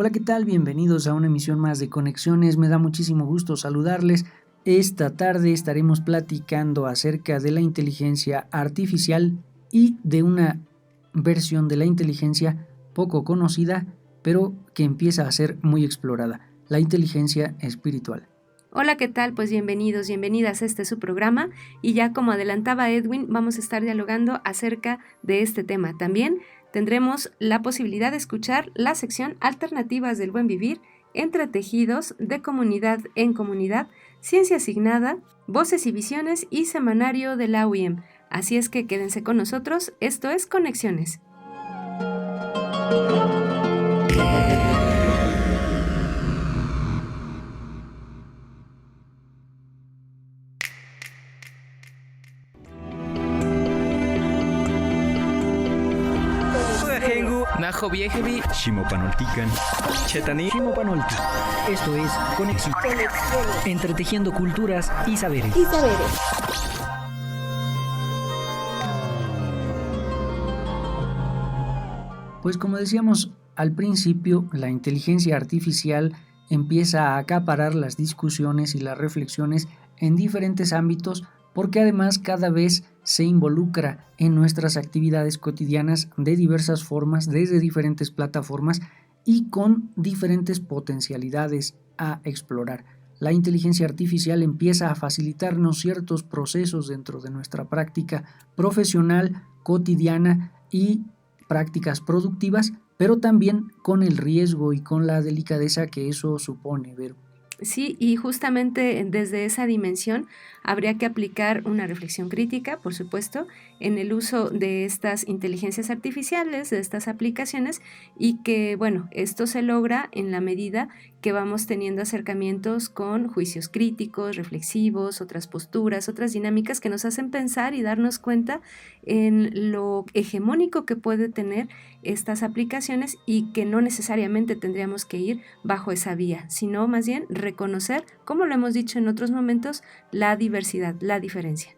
Hola, ¿qué tal? Bienvenidos a una emisión más de Conexiones. Me da muchísimo gusto saludarles. Esta tarde estaremos platicando acerca de la inteligencia artificial y de una versión de la inteligencia poco conocida, pero que empieza a ser muy explorada, la inteligencia espiritual. Hola, ¿qué tal? Pues bienvenidos, bienvenidas a este su programa y ya como adelantaba Edwin, vamos a estar dialogando acerca de este tema. También tendremos la posibilidad de escuchar la sección Alternativas del Buen Vivir, Entretejidos de Comunidad en Comunidad, Ciencia Asignada, Voces y Visiones y Semanario de la UIM. Así es que quédense con nosotros, esto es Conexiones. Najo Viejevi, Shimopanoltican, Chetani, Shimopanolti. Esto es Conexión. Entretejiendo culturas y saberes. Pues como decíamos al principio, la inteligencia artificial empieza a acaparar las discusiones y las reflexiones en diferentes ámbitos porque además cada vez se involucra en nuestras actividades cotidianas de diversas formas, desde diferentes plataformas y con diferentes potencialidades a explorar. La inteligencia artificial empieza a facilitarnos ciertos procesos dentro de nuestra práctica profesional, cotidiana y prácticas productivas, pero también con el riesgo y con la delicadeza que eso supone, Vero. Sí, y justamente desde esa dimensión habría que aplicar una reflexión crítica, por supuesto, en el uso de estas inteligencias artificiales, de estas aplicaciones, y que, bueno, esto se logra en la medida que vamos teniendo acercamientos con juicios críticos, reflexivos, otras posturas, otras dinámicas que nos hacen pensar y darnos cuenta en lo hegemónico que puede tener estas aplicaciones y que no necesariamente tendríamos que ir bajo esa vía, sino más bien reconocer, como lo hemos dicho en otros momentos, la diversidad, la diferencia.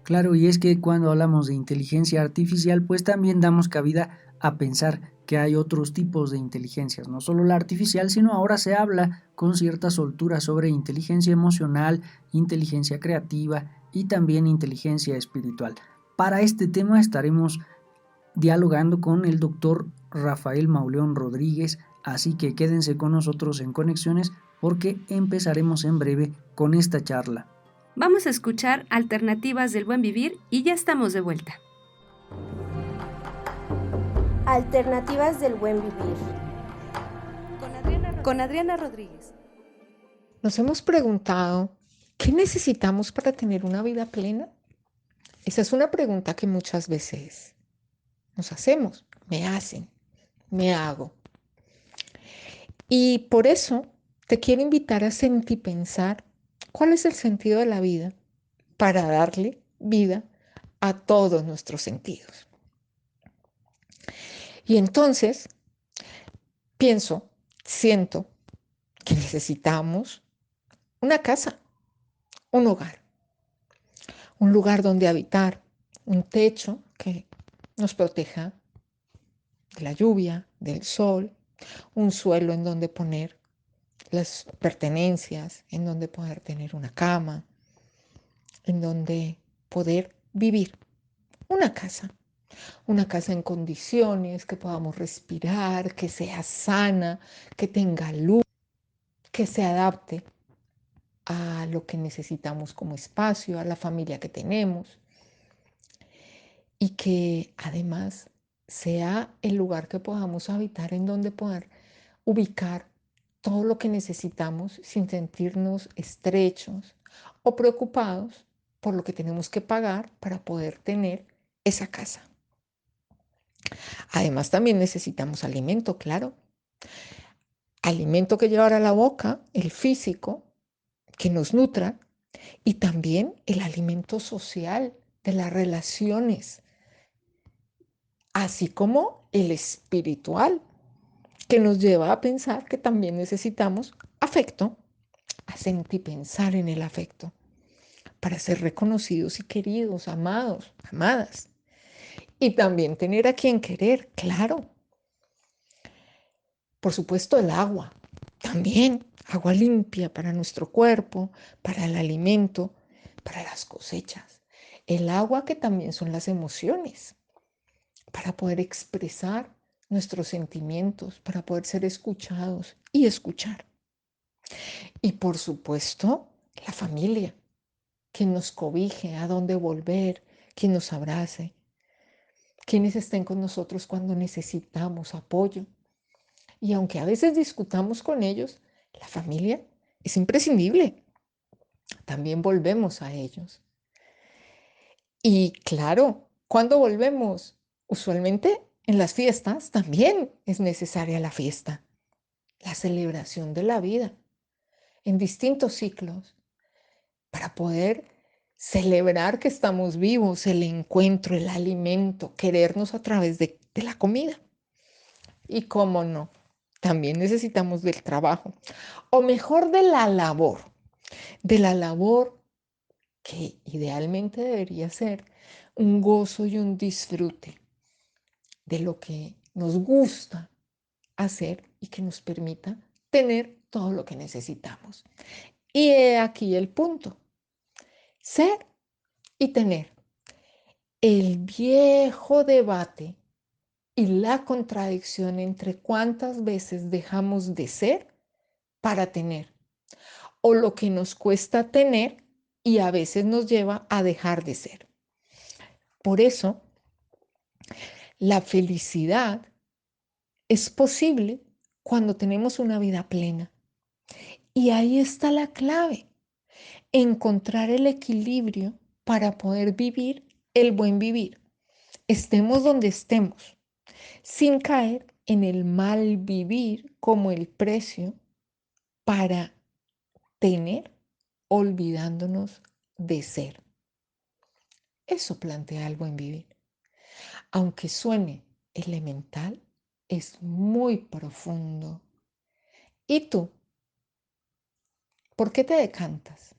Claro, y es que cuando hablamos de inteligencia artificial, pues también damos cabida a pensar que hay otros tipos de inteligencias, no solo la artificial, sino ahora se habla con cierta soltura sobre inteligencia emocional, inteligencia creativa y también inteligencia espiritual. Para este tema estaremos dialogando con el doctor Rafael Mauleón Rodríguez, así que quédense con nosotros en Conexiones porque empezaremos en breve con esta charla. Vamos a escuchar Alternativas del Buen Vivir y ya estamos de vuelta. Alternativas del Buen Vivir. Con Adriana Rodríguez. Nos hemos preguntado, ¿qué necesitamos para tener una vida plena? Esa es una pregunta que muchas veces nos hacemos, me hacen, me hago. Y por eso te quiero invitar a sentipensar cuál es el sentido de la vida para darle vida a todos nuestros sentidos. Y entonces pienso, siento que necesitamos una casa, un hogar, un lugar donde habitar, un techo que nos proteja de la lluvia, del sol, un suelo en donde poner las pertenencias, en donde poder tener una cama, en donde poder vivir. Una casa en condiciones, que podamos respirar, que sea sana, que tenga luz, que se adapte a lo que necesitamos como espacio, a la familia que tenemos y que además sea el lugar que podamos habitar en donde poder ubicar todo lo que necesitamos sin sentirnos estrechos o preocupados por lo que tenemos que pagar para poder tener esa casa. Además, también necesitamos alimento, claro. Alimento que llevar a la boca, el físico, que nos nutra, y también el alimento social de las relaciones, así como el espiritual, que nos lleva a pensar que también necesitamos afecto, a sentir pensar en el afecto, para ser reconocidos y queridos, amados, amadas. Y también tener a quien querer, claro. Por supuesto, el agua, también agua limpia para nuestro cuerpo, para el alimento, para las cosechas. El agua que también son las emociones, para poder expresar nuestros sentimientos, para poder ser escuchados y escuchar. Y por supuesto, la familia, quien nos cobije, a dónde volver, quien nos abrace, quienes estén con nosotros cuando necesitamos apoyo. Y aunque a veces discutamos con ellos, la familia es imprescindible. También volvemos a ellos. Y claro, ¿cuándo volvemos? Usualmente en las fiestas también es necesaria la fiesta, la celebración de la vida en distintos ciclos para poder celebrar que estamos vivos, el encuentro, el alimento, querernos a través de la comida. Y cómo no, también necesitamos del trabajo, o mejor de la labor que idealmente debería ser un gozo y un disfrute de lo que nos gusta hacer y que nos permita tener todo lo que necesitamos. Y he aquí el punto: ser y tener. El viejo debate y la contradicción entre cuántas veces dejamos de ser para tener, o lo que nos cuesta tener y a veces nos lleva a dejar de ser. Por eso, la felicidad es posible cuando tenemos una vida plena. Y ahí está la clave: encontrar el equilibrio para poder vivir el buen vivir, estemos donde estemos, sin caer en el mal vivir como el precio para tener, olvidándonos de ser. Eso plantea el buen vivir. Aunque suene elemental, es muy profundo. ¿Y tú? ¿Por qué te decantas?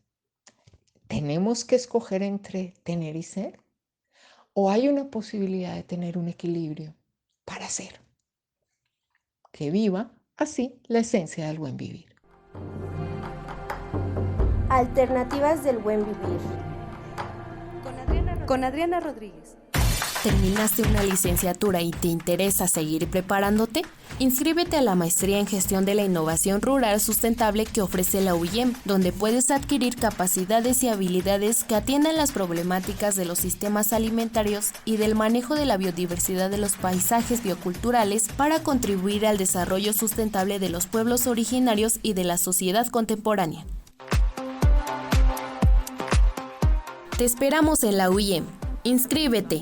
¿Tenemos que escoger entre tener y ser? ¿O hay una posibilidad de tener un equilibrio para ser? Que viva así la esencia del buen vivir. Alternativas del buen vivir. Con Adriana Rodríguez. ¿Terminaste una licenciatura y te interesa seguir preparándote? Inscríbete a la Maestría en Gestión de la Innovación Rural Sustentable que ofrece la UIEM, donde puedes adquirir capacidades y habilidades que atiendan las problemáticas de los sistemas alimentarios y del manejo de la biodiversidad de los paisajes bioculturales para contribuir al desarrollo sustentable de los pueblos originarios y de la sociedad contemporánea. Te esperamos en la UIEM. ¡Inscríbete!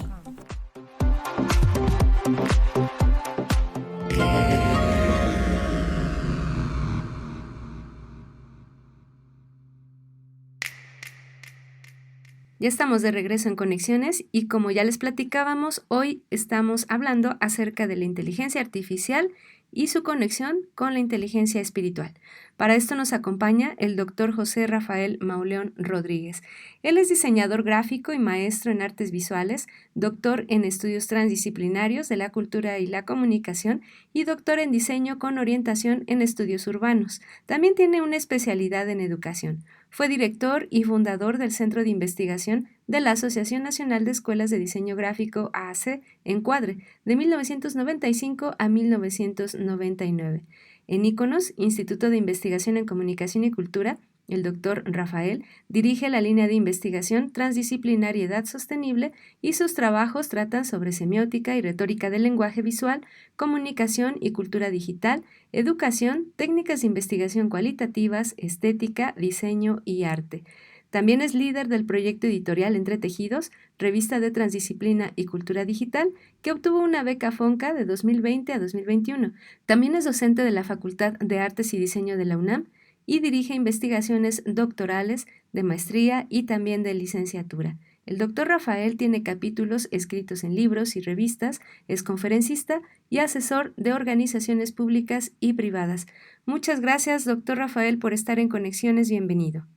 Ya estamos de regreso en Conexiones y como ya les platicábamos, hoy estamos hablando acerca de la inteligencia artificial y su conexión con la inteligencia espiritual. Para esto nos acompaña el doctor José Rafael Mauleón Rodríguez. Él es diseñador gráfico y maestro en artes visuales, doctor en estudios transdisciplinarios de la cultura y la comunicación y doctor en diseño con orientación en estudios urbanos. También tiene una especialidad en educación. Fue director y fundador del Centro de Investigación de la Asociación Nacional de Escuelas de Diseño Gráfico AAC, Encuadre, de 1995 a 1999. En Iconos, Instituto de Investigación en Comunicación y Cultura, el doctor Rafael dirige la línea de investigación Transdisciplinariedad Sostenible y sus trabajos tratan sobre semiótica y retórica del lenguaje visual, comunicación y cultura digital, educación, técnicas de investigación cualitativas, estética, diseño y arte. También es líder del proyecto editorial Entre Tejidos, revista de transdisciplina y cultura digital, que obtuvo una beca FONCA de 2020 a 2021. También es docente de la Facultad de Artes y Diseño de la UNAM y dirige investigaciones doctorales de maestría y también de licenciatura. El doctor Rafael tiene capítulos escritos en libros y revistas, es conferencista y asesor de organizaciones públicas y privadas. Muchas gracias, doctor Rafael, por estar en Conexiones. Bienvenido.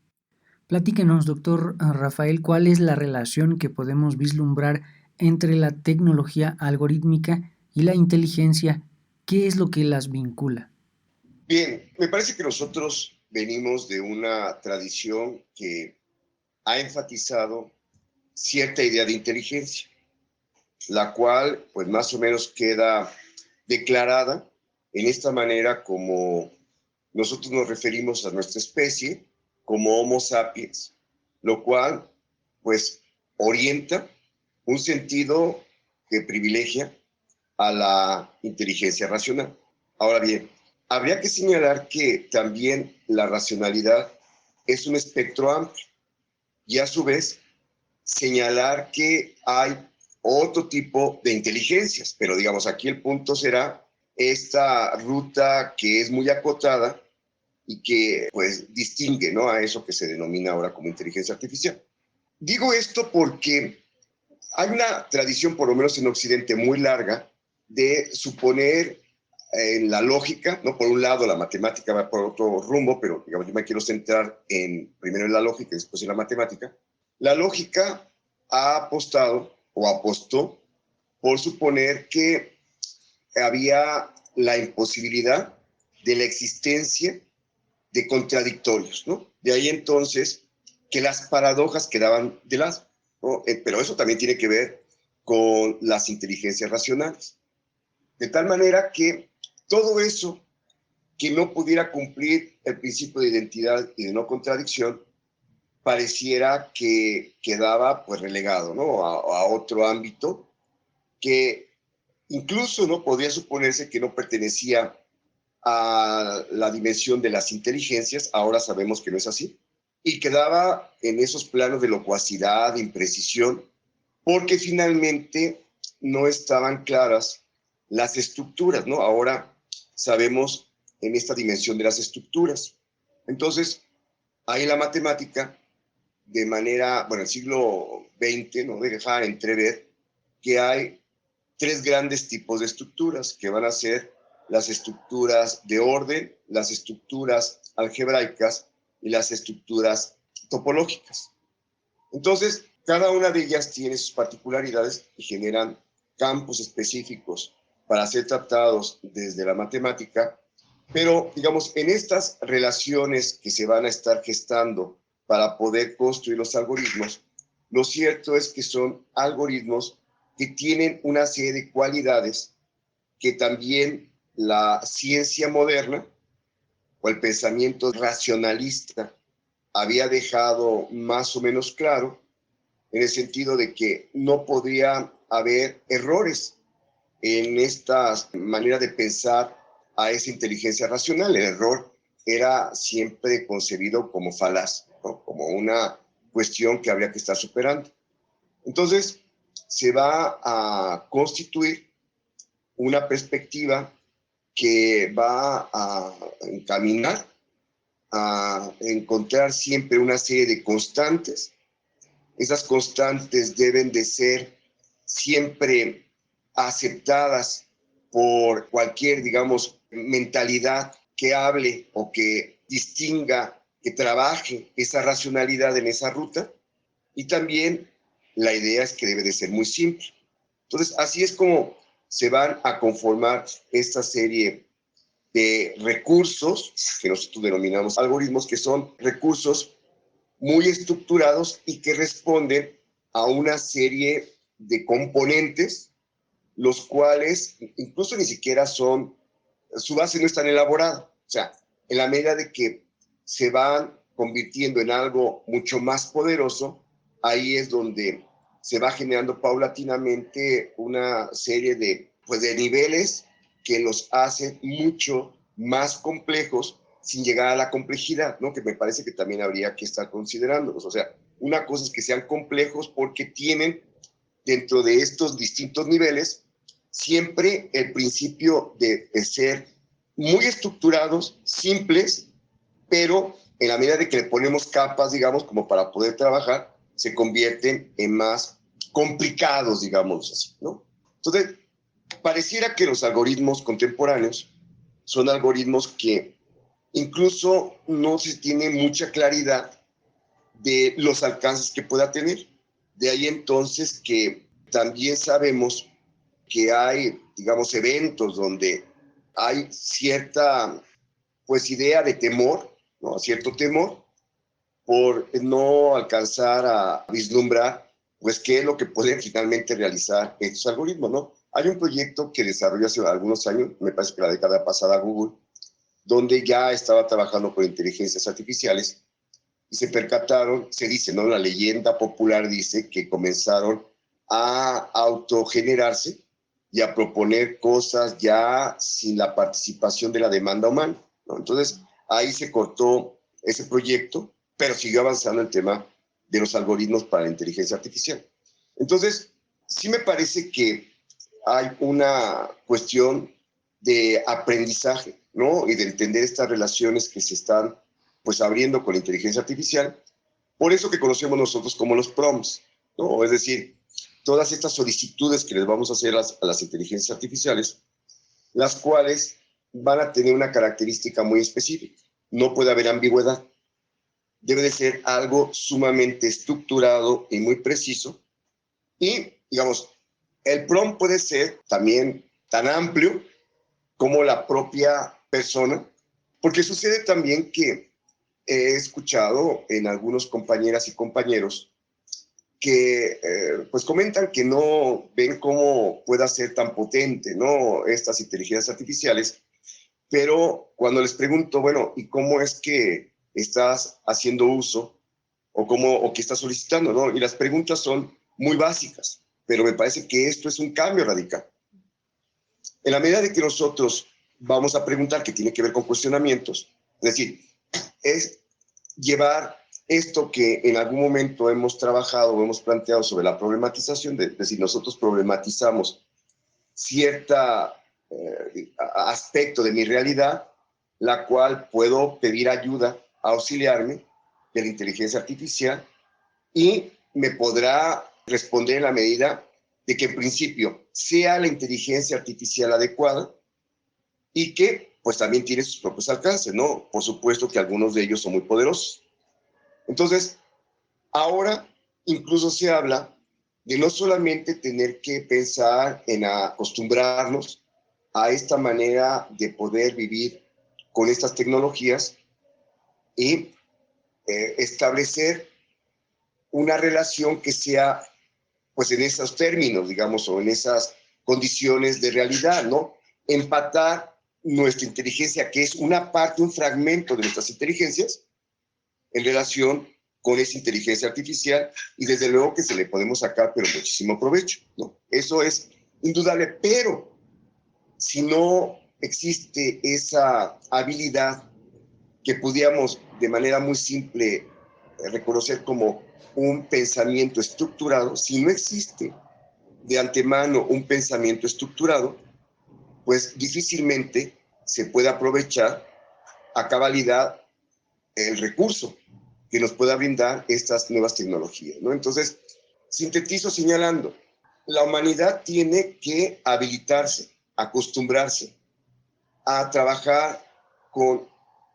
Platíquenos, doctor Rafael, ¿cuál es la relación que podemos vislumbrar entre la tecnología algorítmica y la inteligencia? ¿Qué es lo que las vincula? Bien, me parece que nosotros venimos de una tradición que ha enfatizado cierta idea de inteligencia, la cual pues más o menos queda declarada en esta manera como nosotros nos referimos a nuestra especie como Homo sapiens, lo cual pues orienta un sentido que privilegia a la inteligencia racional. Ahora bien, habría que señalar que también la racionalidad es un espectro amplio y a su vez señalar que hay otro tipo de inteligencias, pero digamos aquí el punto será esta ruta que es muy acotada y que pues distingue, ¿no?, a eso que se denomina ahora como inteligencia artificial. Digo esto porque hay una tradición, por lo menos en Occidente, muy larga de suponer en la lógica, ¿no? Por un lado la matemática va por otro rumbo, pero digamos yo me quiero centrar primero en la lógica y después en la matemática. La lógica ha apostado o apostó por suponer que había la imposibilidad de la existencia de contradictorios, ¿no? De ahí entonces que las paradojas quedaban de lado, ¿no? Pero eso también tiene que ver con las inteligencias racionales. De tal manera que todo eso que no pudiera cumplir el principio de identidad y de no contradicción pareciera que quedaba pues relegado, ¿no?, a otro ámbito que incluso no podría suponerse que no pertenecía a la dimensión de las inteligencias. Ahora sabemos que no es así, y quedaba en esos planos de locuacidad, de imprecisión, porque finalmente no estaban claras las estructuras, ¿no? Ahora sabemos en esta dimensión de las estructuras. Entonces, ahí la matemática, de manera, bueno, el siglo XX, ¿no?, deja entrever que hay tres grandes tipos de estructuras, que van a ser las estructuras de orden, las estructuras algebraicas y las estructuras topológicas. Entonces, cada una de ellas tiene sus particularidades y generan campos específicos para ser tratados desde la matemática, pero, digamos, en estas relaciones que se van a estar gestando para poder construir los algoritmos, lo cierto es que son algoritmos que tienen una serie de cualidades que también la ciencia moderna o el pensamiento racionalista había dejado más o menos claro, en el sentido de que no podría haber errores en esta manera de pensar a esa inteligencia racional. El error era siempre concebido como falaz, ¿no?, como una cuestión que habría que estar superando. Entonces, se va a constituir una perspectiva que va a encaminar a encontrar siempre una serie de constantes. Esas constantes deben de ser siempre aceptadas por cualquier, digamos, mentalidad que hable o que distinga, que trabaje esa racionalidad en esa ruta. Y también la idea es que debe de ser muy simple. Entonces, así es como se van a conformar esta serie de recursos que nosotros denominamos algoritmos, que son recursos muy estructurados y que responden a una serie de componentes, los cuales incluso ni siquiera son, su base no es tan elaborada. O sea, en la medida de que se van convirtiendo en algo mucho más poderoso, ahí es donde se va generando paulatinamente una serie de niveles que los hacen mucho más complejos sin llegar a la complejidad, ¿no?, que me parece que también habría que estar considerándolos. O sea, una cosa es que sean complejos porque tienen dentro de estos distintos niveles siempre el principio de ser muy estructurados, simples, pero en la medida de que le ponemos capas, digamos, como para poder trabajar, se convierten en más complicados, digamos así, ¿no? Entonces, pareciera que los algoritmos contemporáneos son algoritmos que incluso no se tiene mucha claridad de los alcances que pueda tener. De ahí entonces que también sabemos que hay, digamos, eventos donde hay cierta pues idea de temor, ¿no? Cierto temor por no alcanzar a vislumbrar pues qué es lo que pueden finalmente realizar estos algoritmos, ¿no? Hay un proyecto que desarrolló hace algunos años, me parece que la década pasada, Google, donde ya estaba trabajando con inteligencias artificiales y se percataron, se dice, ¿no? La leyenda popular dice que comenzaron a autogenerarse y a proponer cosas ya sin la participación de la demanda humana, ¿no? Entonces, ahí se cortó ese proyecto, pero siguió avanzando el tema de los algoritmos para la inteligencia artificial. Entonces, sí me parece que hay una cuestión de aprendizaje, ¿no? Y de entender estas relaciones que se están pues abriendo con la inteligencia artificial, por eso que conocemos nosotros como los prompts, ¿no? Es decir, todas estas solicitudes que les vamos a hacer a las inteligencias artificiales, las cuales van a tener una característica muy específica. No puede haber ambigüedad. Debe de ser algo sumamente estructurado y muy preciso. Y, digamos, el prompt puede ser también tan amplio como la propia persona, porque sucede también que he escuchado en algunos compañeras y compañeros que pues comentan que no ven cómo pueda ser tan potente, ¿no? Estas inteligencias artificiales, pero cuando les pregunto, bueno, ¿y cómo es que estás haciendo uso o qué estás solicitando, ¿no? Y las preguntas son muy básicas, pero me parece que esto es un cambio radical. En la medida de que nosotros vamos a preguntar, que tiene que ver con cuestionamientos, es decir, es llevar esto que en algún momento hemos trabajado o hemos planteado sobre la problematización, es decir, nosotros problematizamos cierta aspecto de mi realidad, la cual puedo pedir ayuda, auxiliarme de la inteligencia artificial y me podrá responder en la medida de que en principio sea la inteligencia artificial adecuada y que pues también tiene sus propios alcances, ¿no? Por supuesto que algunos de ellos son muy poderosos. Entonces, ahora incluso se habla de no solamente tener que pensar en acostumbrarnos a esta manera de poder vivir con estas tecnologías y establecer una relación que sea, pues en esos términos, digamos, o en esas condiciones de realidad, ¿no? Empatar nuestra inteligencia, que es una parte, un fragmento de nuestras inteligencias, en relación con esa inteligencia artificial y desde luego que se le podemos sacar pero muchísimo provecho, ¿no? Eso es indudable, pero si no existe esa habilidad que pudiéramos de manera muy simple reconocer como un pensamiento estructurado, si no existe de antemano un pensamiento estructurado, pues difícilmente se puede aprovechar a cabalidad el recurso que nos pueda brindar estas nuevas tecnologías, ¿no? Entonces, sintetizo señalando, la humanidad tiene que habilitarse, acostumbrarse a trabajar con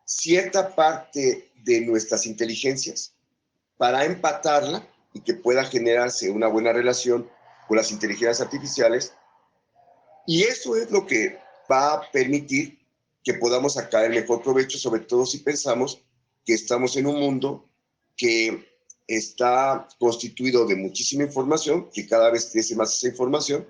cierta parte de nuestras inteligencias para empatarla y que pueda generarse una buena relación con las inteligencias artificiales. Y eso es lo que va a permitir que podamos sacar el mejor provecho, sobre todo si pensamos que estamos en un mundo que está constituido de muchísima información, que cada vez crece más esa información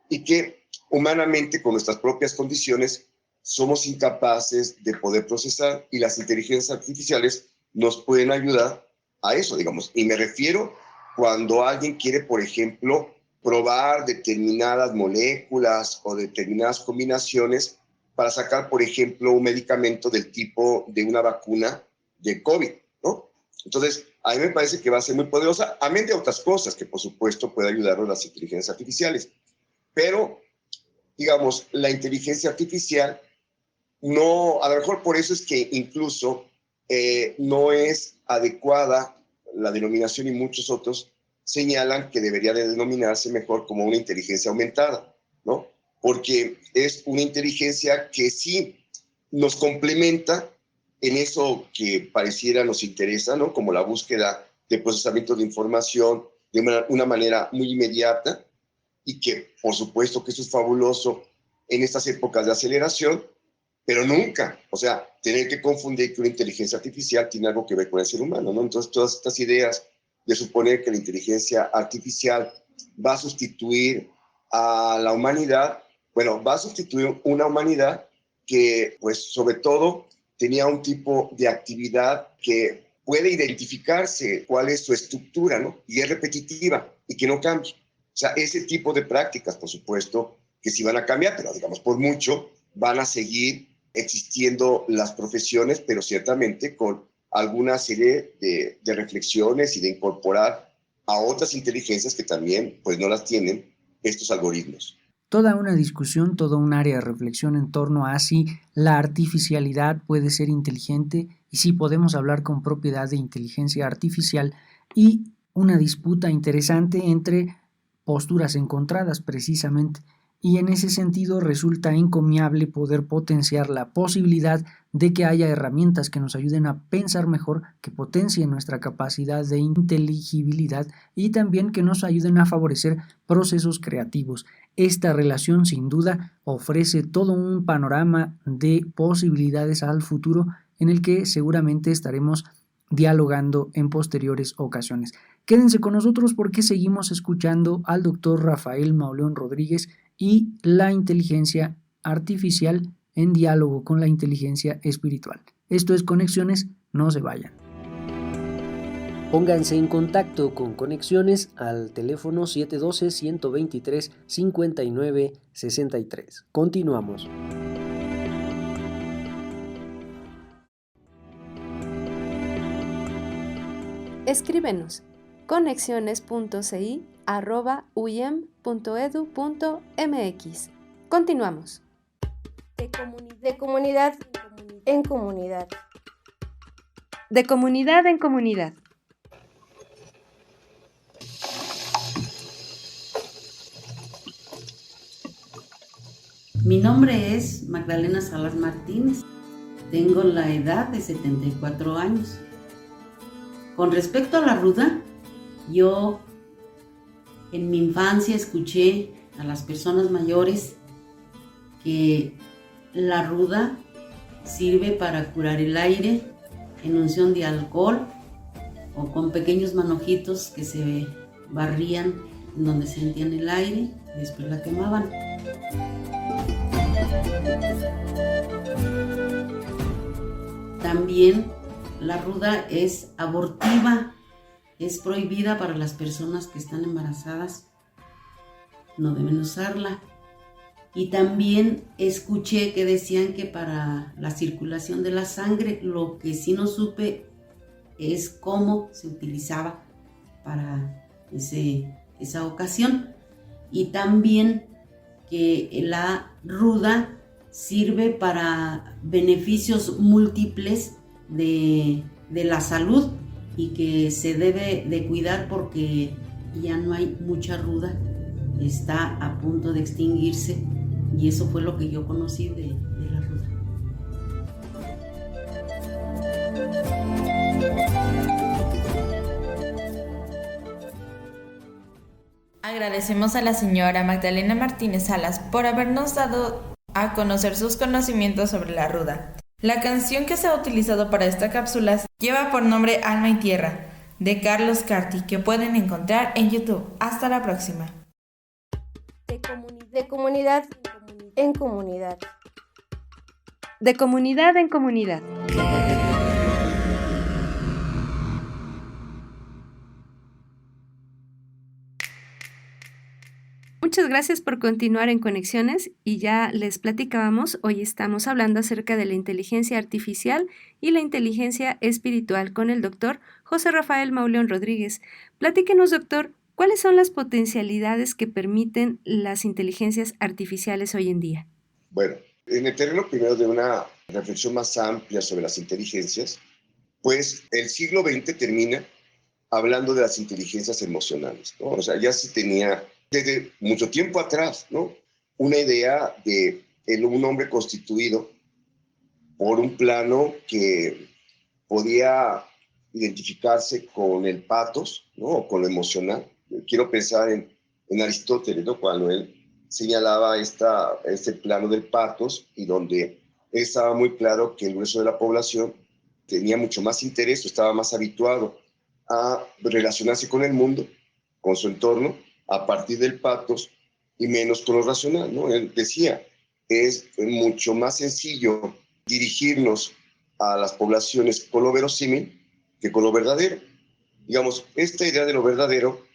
y que humanamente con nuestras propias condiciones somos incapaces de poder procesar y las inteligencias artificiales nos pueden ayudar a eso, digamos. Y me refiero cuando alguien quiere, por ejemplo, probar determinadas moléculas o determinadas combinaciones para sacar, por ejemplo, un medicamento del tipo de una vacuna de COVID, ¿no? Entonces, a mí me parece que va a ser muy poderosa, amén de otras cosas que, por supuesto, puede ayudarnos las inteligencias artificiales. Pero, digamos, la inteligencia artificial no, a lo mejor por eso es que incluso no es adecuada la denominación y muchos otros señalan que debería de denominarse mejor como una inteligencia aumentada, ¿no? Porque es una inteligencia que sí nos complementa en eso que pareciera nos interesa, ¿no? Como la búsqueda de procesamiento de información de una manera muy inmediata y que, por supuesto, que eso es fabuloso en estas épocas de aceleración, pero nunca, o sea, tener que confundir que una inteligencia artificial tiene algo que ver con el ser humano, ¿no? Entonces, todas estas ideas de suponer que la inteligencia artificial va a sustituir a la humanidad, bueno, va a sustituir una humanidad que, pues, sobre todo, tenía un tipo de actividad que puede identificarse cuál es su estructura, ¿no? Y es repetitiva y que no cambie. O sea, ese tipo de prácticas, por supuesto, que sí van a cambiar, pero digamos, por mucho, van a seguir existiendo las profesiones, pero ciertamente con alguna serie de reflexiones y de incorporar a otras inteligencias que también, pues, no las tienen estos algoritmos. Toda una discusión, todo un área de reflexión en torno a si la artificialidad puede ser inteligente y si podemos hablar con propiedad de inteligencia artificial, y una disputa interesante entre posturas encontradas precisamente. Y en ese sentido resulta encomiable poder potenciar la posibilidad de que haya herramientas que nos ayuden a pensar mejor, que potencien nuestra capacidad de inteligibilidad y también que nos ayuden a favorecer procesos creativos. Esta relación sin duda ofrece todo un panorama de posibilidades al futuro en el que seguramente estaremos dialogando en posteriores ocasiones. Quédense con nosotros porque seguimos escuchando al doctor Rafael Mauleón Rodríguez y la inteligencia artificial en diálogo con la inteligencia espiritual. Esto es Conexiones, no se vayan. Pónganse en contacto con Conexiones al teléfono 712-123-5963. Continuamos. Escríbenos conexiones.ci@uyem.edu.mx. Continuamos. De comunidad en comunidad. De comunidad en comunidad. Mi nombre es Magdalena Salas Martínez. Tengo la edad de 74 años. Con respecto a la ruda, yo en mi infancia escuché a las personas mayores que la ruda sirve para curar el aire en unción de alcohol o con pequeños manojitos que se barrían en donde sentían el aire y después la quemaban. También la ruda es abortiva, es prohibida para las personas que están embarazadas, no deben usarla. Y también escuché que decían que para la circulación de la sangre, lo que sí no supe es cómo se utilizaba para esa ocasión. Y también que la ruda sirve para beneficios múltiples de la salud y que se debe de cuidar porque ya no hay mucha ruda, está a punto de extinguirse, y eso fue lo que yo conocí de la ruda. Agradecemos a la señora Magdalena Martínez Salas por habernos dado a conocer sus conocimientos sobre la ruda. La canción que se ha utilizado para esta cápsula lleva por nombre Alma y Tierra, de Carlos Carti, que pueden encontrar en YouTube. Hasta la próxima. De comunidad en comunidad. De comunidad en comunidad. Muchas gracias por continuar en Conexiones, y ya les platicábamos, hoy estamos hablando acerca de la inteligencia artificial y la inteligencia espiritual con el doctor José Rafael Mauleón Rodríguez. Platíquenos, doctor, ¿cuáles son las potencialidades que permiten las inteligencias artificiales hoy en día? Bueno, en el terreno primero de una reflexión más amplia sobre las inteligencias, pues el siglo XX termina hablando de las inteligencias emocionales, ¿no? O sea, ya se tenía desde mucho tiempo atrás, ¿no?, una idea de un hombre constituido por un plano que podía identificarse con el patos, ¿no?, o con lo emocional. Quiero pensar en Aristóteles, ¿no?, cuando él señalaba este plano del patos, y donde estaba muy claro que el grueso de la población tenía mucho más interés, estaba más habituado a relacionarse con el mundo, con su entorno, a partir del patos y menos con lo racional, ¿no? Él decía, es mucho más sencillo dirigirnos a las poblaciones con lo verosímil que con lo verdadero. Digamos, esta idea de lo verdadero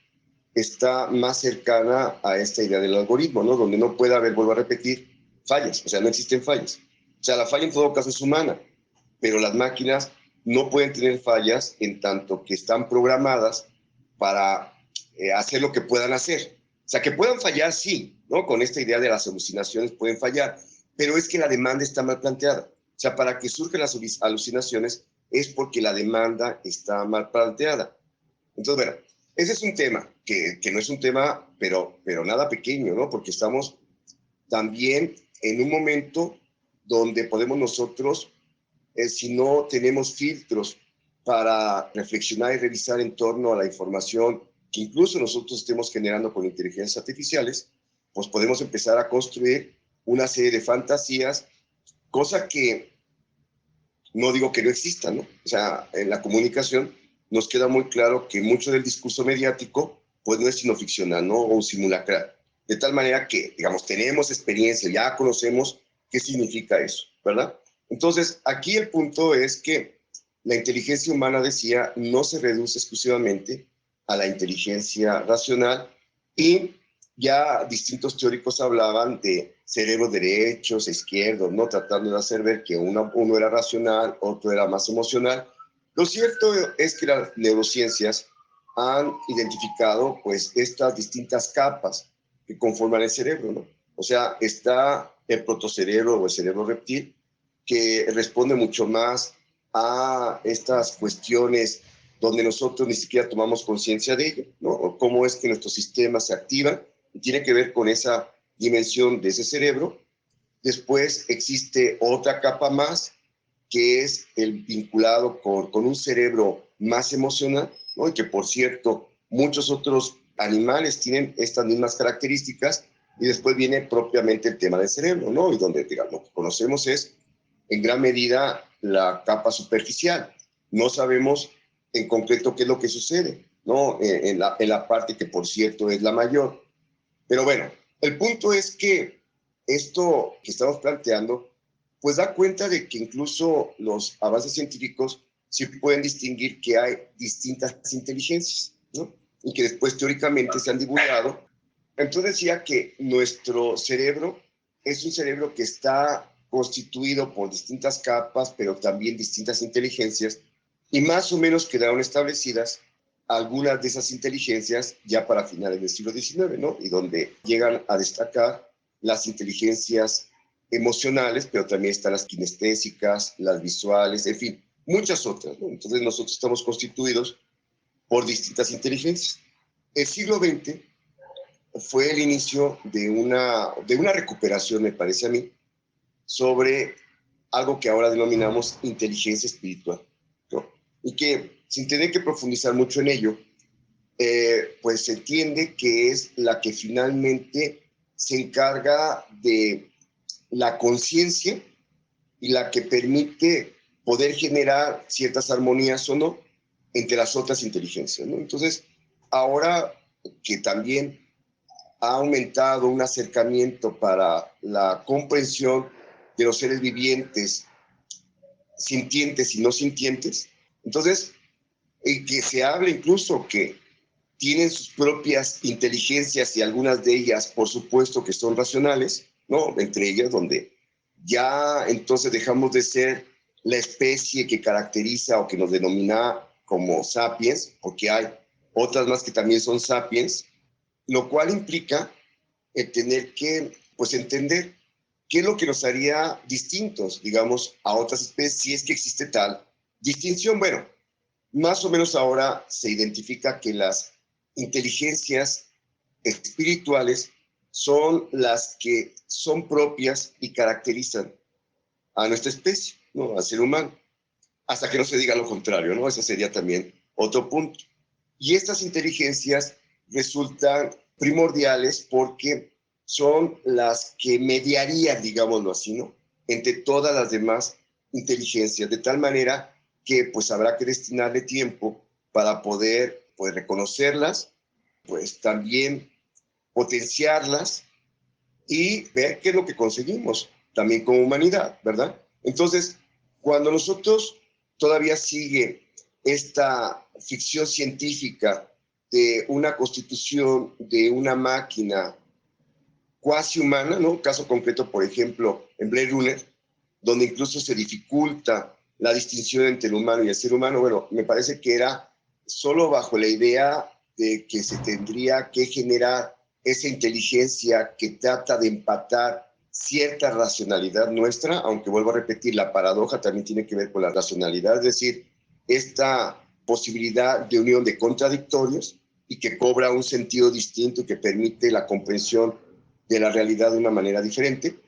está más cercana a esta idea del algoritmo, ¿no? Donde no puede haber, vuelvo a repetir, fallas, o sea, no existen fallas. O sea, la falla en todo caso es humana, pero las máquinas no pueden tener fallas en tanto que están programadas para hacer lo que puedan hacer. O sea, que puedan fallar, sí, ¿no? Con esta idea de las alucinaciones pueden fallar, pero es que la demanda está mal planteada. O sea, para que surjan las alucinaciones es porque la demanda está mal planteada. Entonces, bueno, ese es un tema que no es un tema, pero nada pequeño, ¿no? Porque estamos también en un momento donde podemos nosotros, si no tenemos filtros para reflexionar y revisar en torno a la información que incluso nosotros estemos generando con inteligencias artificiales, pues podemos empezar a construir una serie de fantasías, cosa que no digo que no exista, ¿no? O sea, en la comunicación nos queda muy claro que mucho del discurso mediático pues no es sino ficcional, ¿no? O simulacral. De tal manera que, digamos, tenemos experiencia, ya conocemos qué significa eso, ¿verdad? Entonces, aquí el punto es que la inteligencia humana, decía, no se reduce exclusivamente a la inteligencia racional, y ya distintos teóricos hablaban de cerebros derechos, izquierdos, ¿no? Tratando de hacer ver que uno era racional, otro era más emocional. Lo cierto es que las neurociencias han identificado pues estas distintas capas que conforman el cerebro, ¿no? O sea, está el protocerebro o el cerebro reptil, que responde mucho más a estas cuestiones donde nosotros ni siquiera tomamos conciencia de ello, ¿no? O cómo es que nuestros sistemas se activan, y tiene que ver con esa dimensión de ese cerebro. Después existe otra capa más, que es el vinculado con un cerebro más emocional, ¿no? Y que, por cierto, muchos otros animales tienen estas mismas características. Y después viene propiamente el tema del cerebro, ¿no? Y donde, digamos, lo que conocemos es, en gran medida, la capa superficial. No sabemos en concreto qué es lo que sucede, ¿no? En la parte que, por cierto, es la mayor. Pero bueno, el punto es que esto que estamos planteando, pues da cuenta de que incluso los avances científicos sí pueden distinguir que hay distintas inteligencias, ¿no? Y que después teóricamente se han divulgado. Entonces decía que nuestro cerebro es un cerebro que está constituido por distintas capas, pero también distintas inteligencias, y más o menos quedaron establecidas algunas de esas inteligencias ya para finales del siglo XIX, ¿no? Y donde llegan a destacar las inteligencias emocionales, pero también están las kinestésicas, las visuales, en fin, muchas otras, ¿no? Entonces nosotros estamos constituidos por distintas inteligencias. El siglo XX fue el inicio de una recuperación, me parece a mí, sobre algo que ahora denominamos inteligencia espiritual, ¿no? Y que, sin tener que profundizar mucho en ello, pues se entiende que es la que finalmente se encarga de la conciencia y la que permite poder generar ciertas armonías o no entre las otras inteligencias, ¿no? Entonces, ahora que también ha aumentado un acercamiento para la comprensión de los seres vivientes, sintientes y no sintientes, entonces, que se hable incluso que tienen sus propias inteligencias, y algunas de ellas, por supuesto, que son racionales, ¿no? Entre ellas, donde ya entonces dejamos de ser la especie que caracteriza o que nos denomina como sapiens, porque hay otras más que también son sapiens, lo cual implica el tener que, pues, entender qué es lo que nos haría distintos, digamos, a otras especies, si es que existe tal distinción. Bueno, más o menos ahora se identifica que las inteligencias espirituales son las que son propias y caracterizan a nuestra especie, ¿no? Al ser humano, hasta que no se diga lo contrario, ¿no? Ese sería también otro punto. Y estas inteligencias resultan primordiales porque son las que mediarían, digámoslo así, ¿no? entre todas las demás inteligencias, de tal manera que pues habrá que destinarle tiempo para poder pues reconocerlas, pues también potenciarlas y ver qué es lo que conseguimos también como humanidad, ¿verdad? Entonces, cuando nosotros todavía sigue esta ficción científica de una constitución de una máquina cuasi humana, ¿no? Caso concreto, por ejemplo, en Blade Runner, donde incluso se dificulta la distinción entre el humano y el ser humano, bueno, me parece que era solo bajo la idea de que se tendría que generar esa inteligencia que trata de empatar cierta racionalidad nuestra, aunque vuelvo a repetir, la paradoja también tiene que ver con la racionalidad, es decir, esta posibilidad de unión de contradictorios y que cobra un sentido distinto y que permite la comprensión de la realidad de una manera diferente.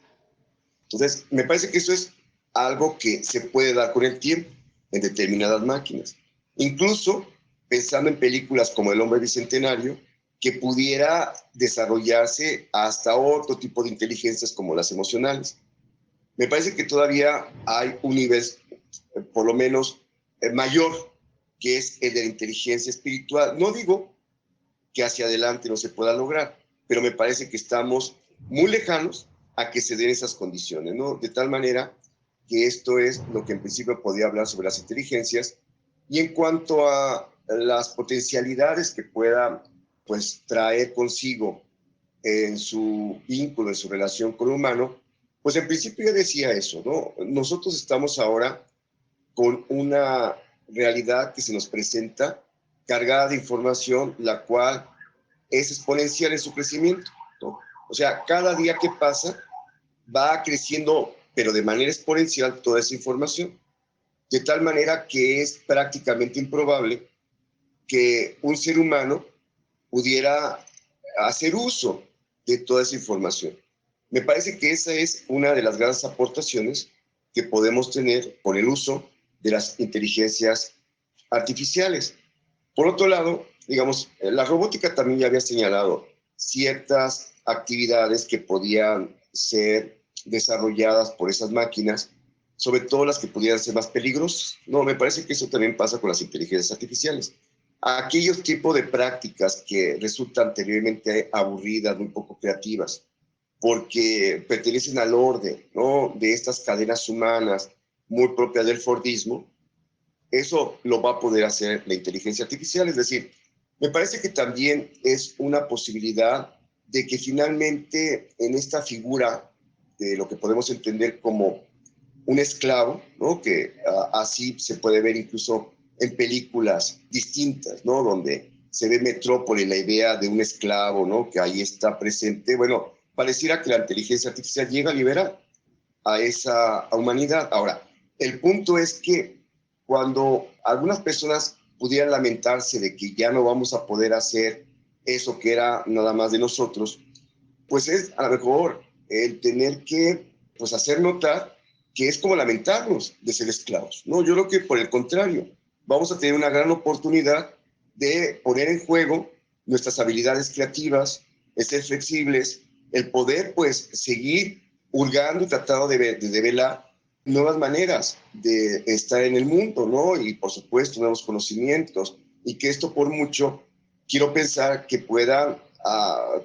Entonces, me parece que eso es algo que se puede dar con el tiempo en determinadas máquinas. Incluso pensando en películas como El Hombre Bicentenario, que pudiera desarrollarse hasta otro tipo de inteligencias como las emocionales. Me parece que todavía hay un nivel, por lo menos, mayor, que es el de la inteligencia espiritual. No digo que hacia adelante no se pueda lograr, pero me parece que estamos muy lejanos a que se den esas condiciones, ¿no? De tal manera que esto es lo que en principio podía hablar sobre las inteligencias. Y en cuanto a las potencialidades que pueda pues traer consigo en su vínculo, en su relación con el humano, pues en principio yo decía eso, ¿no? Nosotros estamos ahora con una realidad que se nos presenta cargada de información, la cual es exponencial en su crecimiento, ¿no? O sea, cada día que pasa va creciendo, pero de manera exponencial, toda esa información, de tal manera que es prácticamente improbable que un ser humano pudiera hacer uso de toda esa información. Me parece que esa es una de las grandes aportaciones que podemos tener con el uso de las inteligencias artificiales. Por otro lado, digamos, la robótica también ya había señalado ciertas actividades que podían ser desarrolladas por esas máquinas, sobre todo las que pudieran ser más peligrosas. No, me parece que eso también pasa con las inteligencias artificiales. Aquellos tipos de prácticas que resultan terriblemente aburridas, muy poco creativas, porque pertenecen al orden, ¿no?, de estas cadenas humanas muy propias del Fordismo, eso lo va a poder hacer la inteligencia artificial. Es decir, me parece que también es una posibilidad de que finalmente en esta figura de lo que podemos entender como un esclavo, ¿no?, que así se puede ver incluso en películas distintas, ¿no?, donde se ve Metrópoli, la idea de un esclavo, ¿no?, que ahí está presente. Bueno, pareciera que la inteligencia artificial llega a liberar a esa humanidad. Ahora, el punto es que cuando algunas personas pudieran lamentarse de que ya no vamos a poder hacer eso que era nada más de nosotros, pues es a lo mejor el tener que pues hacer notar que es como lamentarnos de ser esclavos. No, yo creo que por el contrario, vamos a tener una gran oportunidad de poner en juego nuestras habilidades creativas, el ser flexibles, el poder pues seguir hurgando y tratando de develar nuevas maneras de estar en el mundo, ¿no? Y por supuesto nuevos conocimientos, y que esto por mucho quiero pensar que pueda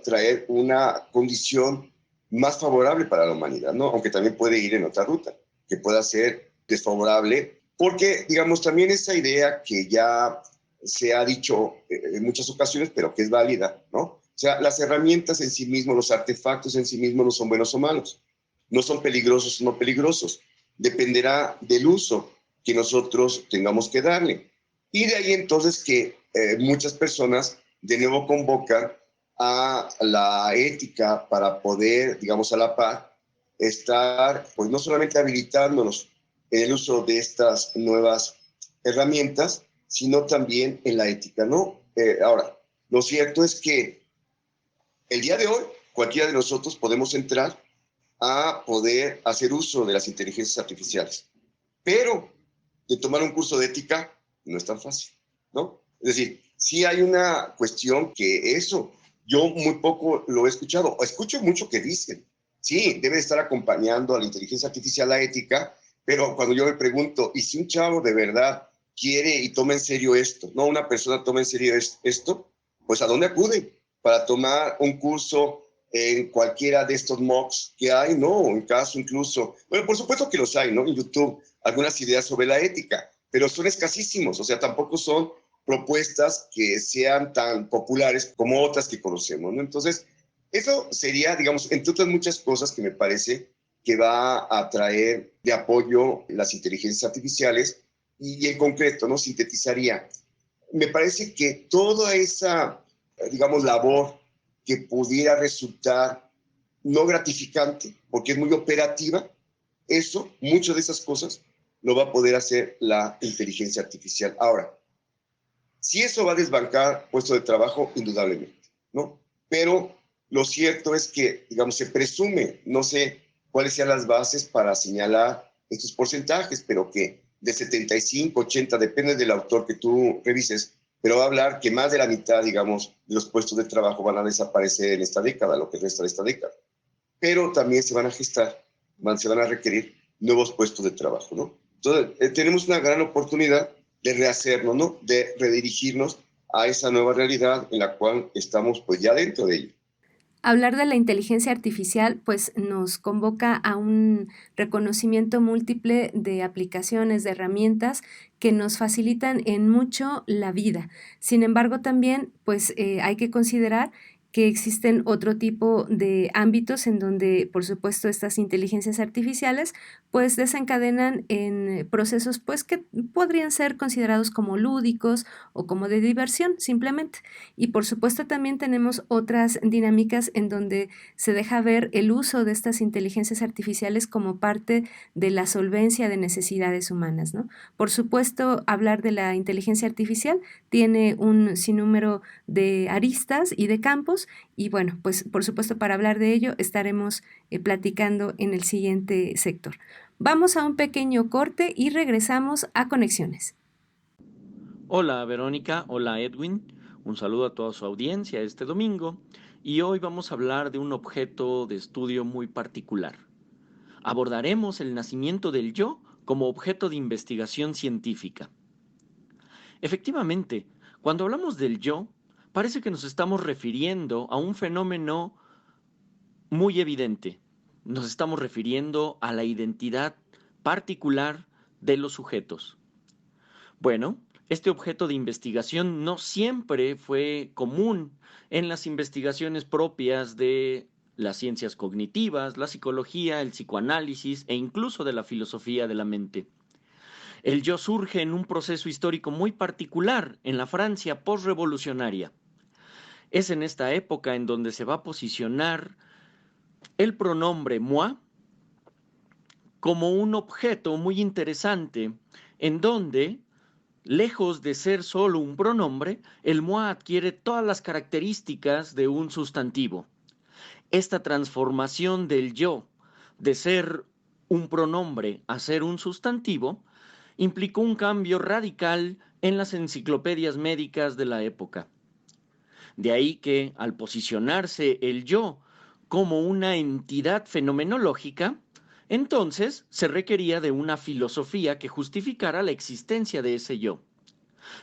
traer una condición más favorable para la humanidad, ¿no? Aunque también puede ir en otra ruta, que pueda ser desfavorable, porque, digamos, también esa idea que ya se ha dicho en muchas ocasiones, pero que es válida, ¿no? O sea, las herramientas en sí mismos, los artefactos en sí mismos no son buenos o malos, no son peligrosos o no peligrosos, dependerá del uso que nosotros tengamos que darle. Y de ahí entonces que muchas personas de nuevo convocan a la ética para poder, digamos, a la par, estar, pues no solamente habilitándonos en el uso de estas nuevas herramientas, sino también en la ética, ¿no? Ahora, lo cierto es que el día de hoy, cualquiera de nosotros podemos entrar a poder hacer uso de las inteligencias artificiales, pero de tomar un curso de ética no es tan fácil, ¿no? Es decir, sí hay una cuestión que eso, yo muy poco lo he escuchado, escucho mucho que dicen, sí, debe estar acompañando a la inteligencia artificial la ética, pero cuando yo me pregunto, ¿y si un chavo de verdad quiere y toma en serio esto? ¿No? Una persona toma en serio esto, pues ¿a dónde acude? Para tomar un curso en cualquiera de estos MOOCs que hay, ¿no? En caso incluso, bueno, por supuesto que los hay, ¿no? En YouTube, algunas ideas sobre la ética, pero son escasísimos, o sea, tampoco son propuestas que sean tan populares como otras que conocemos, ¿no? Entonces, eso sería, digamos, entre otras muchas cosas que me parece que va a traer de apoyo las inteligencias artificiales y en concreto, ¿no? Sintetizaría. Me parece que toda esa, digamos, labor que pudiera resultar no gratificante, porque es muy operativa, eso, muchas de esas cosas, lo va a poder hacer la inteligencia artificial. Ahora, si eso va a desbancar puestos de trabajo, indudablemente, ¿no? Pero lo cierto es que, digamos, se presume, no sé cuáles sean las bases para señalar estos porcentajes, pero que de 75, 80, depende del autor que tú revises, pero va a hablar que más de la mitad, digamos, de los puestos de trabajo van a desaparecer en esta década, lo que resta de esta década. Pero también se van a gestar, se van a requerir nuevos puestos de trabajo, ¿no? Entonces, tenemos una gran oportunidad de rehacernos, ¿no? De redirigirnos a esa nueva realidad en la cual estamos pues ya dentro de ella. Hablar de la inteligencia artificial pues nos convoca a un reconocimiento múltiple de aplicaciones, de herramientas que nos facilitan en mucho la vida. Sin embargo, también pues hay que considerar que existen otro tipo de ámbitos en donde, por supuesto, estas inteligencias artificiales pues desencadenan en procesos pues que podrían ser considerados como lúdicos o como de diversión simplemente. Y por supuesto también tenemos otras dinámicas en donde se deja ver el uso de estas inteligencias artificiales como parte de la solvencia de necesidades humanas, ¿no? Por supuesto, hablar de la inteligencia artificial tiene un sinnúmero de aristas y de campos. Y bueno, pues por supuesto para hablar de ello estaremos platicando en el siguiente sector. Vamos a un pequeño corte y regresamos a Conexiones. Hola Verónica, hola Edwin, un saludo a toda su audiencia este domingo y hoy vamos a hablar de un objeto de estudio muy particular. Abordaremos el nacimiento del yo como objeto de investigación científica. Efectivamente, cuando hablamos del yo, parece que nos estamos refiriendo a un fenómeno muy evidente. Nos estamos refiriendo a la identidad particular de los sujetos. Bueno, este objeto de investigación no siempre fue común en las investigaciones propias de las ciencias cognitivas, la psicología, el psicoanálisis e incluso de la filosofía de la mente. El yo surge en un proceso histórico muy particular en la Francia postrevolucionaria. Es en esta época en donde se va a posicionar el pronombre moi como un objeto muy interesante en donde, lejos de ser solo un pronombre, el moi adquiere todas las características de un sustantivo. Esta transformación del yo de ser un pronombre a ser un sustantivo implicó un cambio radical en las enciclopedias médicas de la época. De ahí que, al posicionarse el yo como una entidad fenomenológica, entonces se requería de una filosofía que justificara la existencia de ese yo.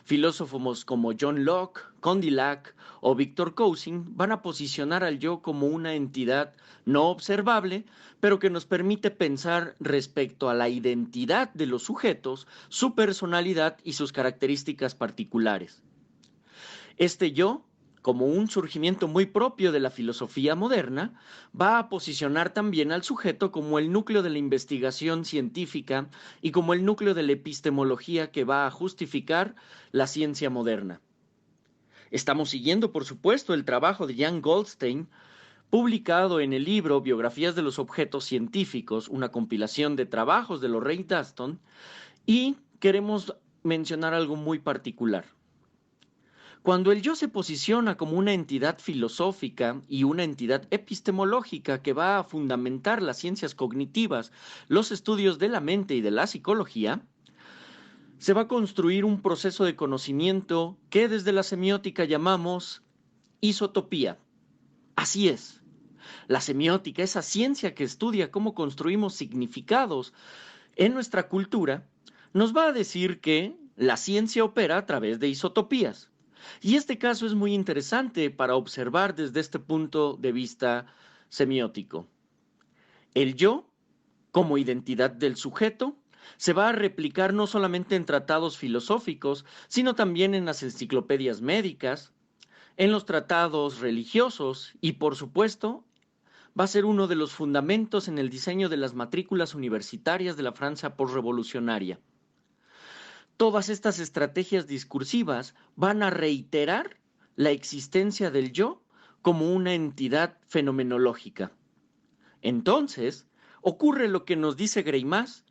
Filósofos como John Locke, Condillac o Victor Cousin van a posicionar al yo como una entidad no observable, pero que nos permite pensar respecto a la identidad de los sujetos, su personalidad y sus características particulares. Este yo, como un surgimiento muy propio de la filosofía moderna, va a posicionar también al sujeto como el núcleo de la investigación científica y como el núcleo de la epistemología que va a justificar la ciencia moderna. Estamos siguiendo, por supuesto, el trabajo de Jan Goldstein, publicado en el libro Biografías de los Objetos Científicos, una compilación de trabajos de Lorraine Daston, y queremos mencionar algo muy particular. Cuando el yo se posiciona como una entidad filosófica y una entidad epistemológica que va a fundamentar las ciencias cognitivas, los estudios de la mente y de la psicología, se va a construir un proceso de conocimiento que desde la semiótica llamamos isotopía. Así es. La semiótica, esa ciencia que estudia cómo construimos significados en nuestra cultura, nos va a decir que la ciencia opera a través de isotopías. Y este caso es muy interesante para observar desde este punto de vista semiótico. El yo, como identidad del sujeto, se va a replicar no solamente en tratados filosóficos, sino también en las enciclopedias médicas, en los tratados religiosos y, por supuesto, va a ser uno de los fundamentos en el diseño de las matrículas universitarias de la Francia posrevolucionaria. Todas estas estrategias discursivas van a reiterar la existencia del yo como una entidad fenomenológica. Entonces, ocurre lo que nos dice Greimas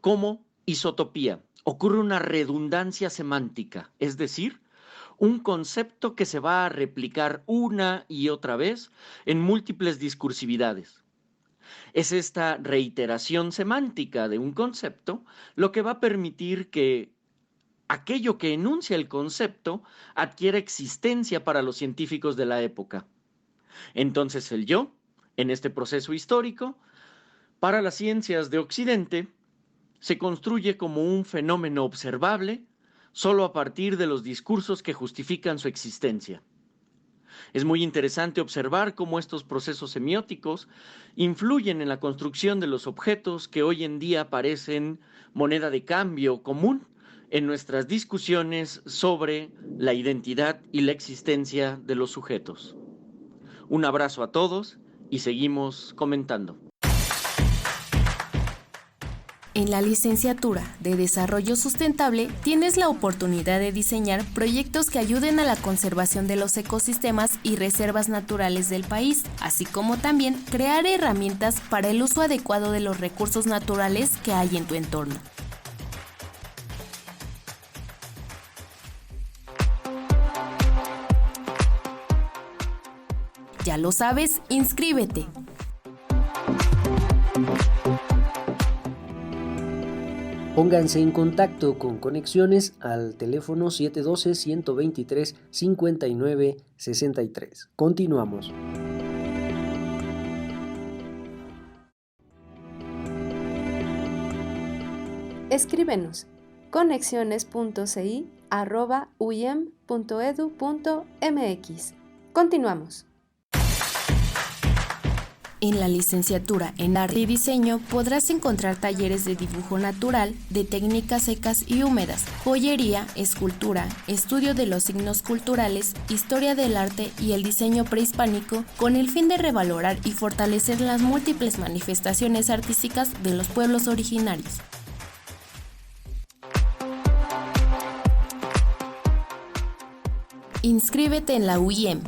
como isotopía. Ocurre una redundancia semántica, es decir, un concepto que se va a replicar una y otra vez en múltiples discursividades. Es esta reiteración semántica de un concepto lo que va a permitir que aquello que enuncia el concepto adquiera existencia para los científicos de la época. Entonces el yo, en este proceso histórico, para las ciencias de Occidente, se construye como un fenómeno observable solo a partir de los discursos que justifican su existencia. Es muy interesante observar cómo estos procesos semióticos influyen en la construcción de los objetos que hoy en día parecen moneda de cambio común en nuestras discusiones sobre la identidad y la existencia de los sujetos. Un abrazo a todos y seguimos comentando. En la licenciatura de Desarrollo Sustentable tienes la oportunidad de diseñar proyectos que ayuden a la conservación de los ecosistemas y reservas naturales del país, así como también crear herramientas para el uso adecuado de los recursos naturales que hay en tu entorno. Ya lo sabes, inscríbete. Pónganse en contacto con Conexiones al teléfono 712-123-5963. Continuamos. Escríbenos conexiones.ci@uyem.edu.mx. Continuamos. En la licenciatura en Arte y Diseño podrás encontrar talleres de dibujo natural, de técnicas secas y húmedas, joyería, escultura, estudio de los signos culturales, historia del arte y el diseño prehispánico, con el fin de revalorar y fortalecer las múltiples manifestaciones artísticas de los pueblos originarios. Inscríbete en la UYEM.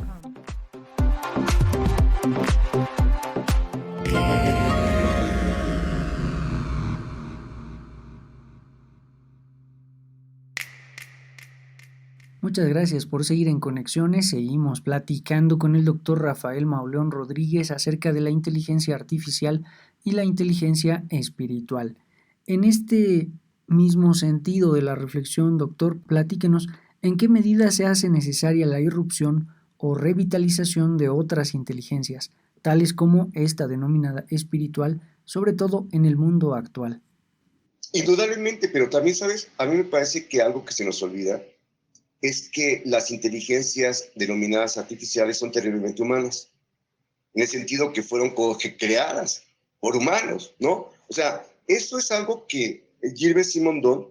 Muchas gracias por seguir en Conexiones. Seguimos platicando con el doctor Rafael Mauleón Rodríguez acerca de la inteligencia artificial y la inteligencia espiritual. En este mismo sentido de la reflexión, doctor, platíquenos en qué medida se hace necesaria la irrupción o revitalización de otras inteligencias, tales como esta denominada espiritual, sobre todo en el mundo actual. Indudablemente, pero también, ¿sabes? A mí me parece que algo que se nos olvida es que las inteligencias denominadas artificiales son terriblemente humanas, en el sentido que fueron creadas por humanos, ¿no? O sea, esto es algo que Gilbert Simondon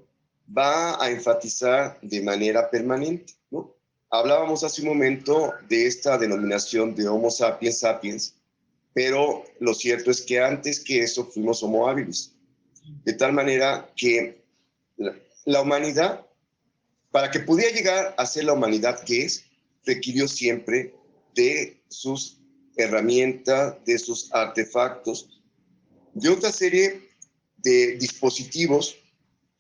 va a enfatizar de manera permanente, ¿no? Hablábamos hace un momento de esta denominación de Homo sapiens sapiens, pero lo cierto es que antes que eso fuimos Homo habilis, de tal manera que la humanidad, para que pudiera llegar a ser la humanidad que es, requirió siempre de sus herramientas, de sus artefactos, de otra serie de dispositivos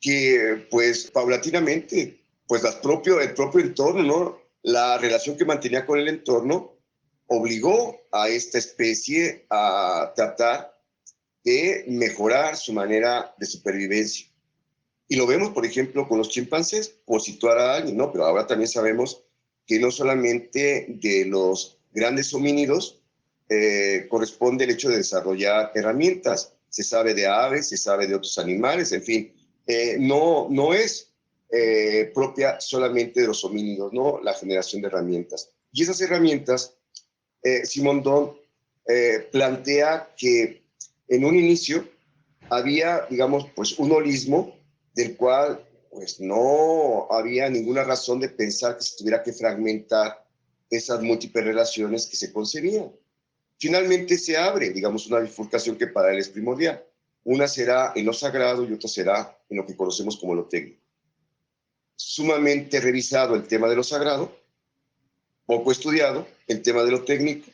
que, pues, paulatinamente, pues, el propio entorno, ¿no? La relación que mantenía con el entorno obligó a esta especie a tratar de mejorar su manera de supervivencia. Y lo vemos, por ejemplo, con los chimpancés, por situar a alguien, ¿no? Pero ahora también sabemos que no solamente de los grandes homínidos corresponde el hecho de desarrollar herramientas. Se sabe de aves, se sabe de otros animales, en fin. No es propia solamente de los homínidos, ¿no? La generación de herramientas. Y esas herramientas, Simondon plantea que en un inicio había, digamos, pues un holismo del cual pues no había ninguna razón de pensar que se tuviera que fragmentar esas múltiples relaciones que se concebían. Finalmente se abre, digamos, una bifurcación que para él es primordial. Una será en lo sagrado y otra será en lo que conocemos como lo técnico. Sumamente revisado el tema de lo sagrado, poco estudiado el tema de lo técnico,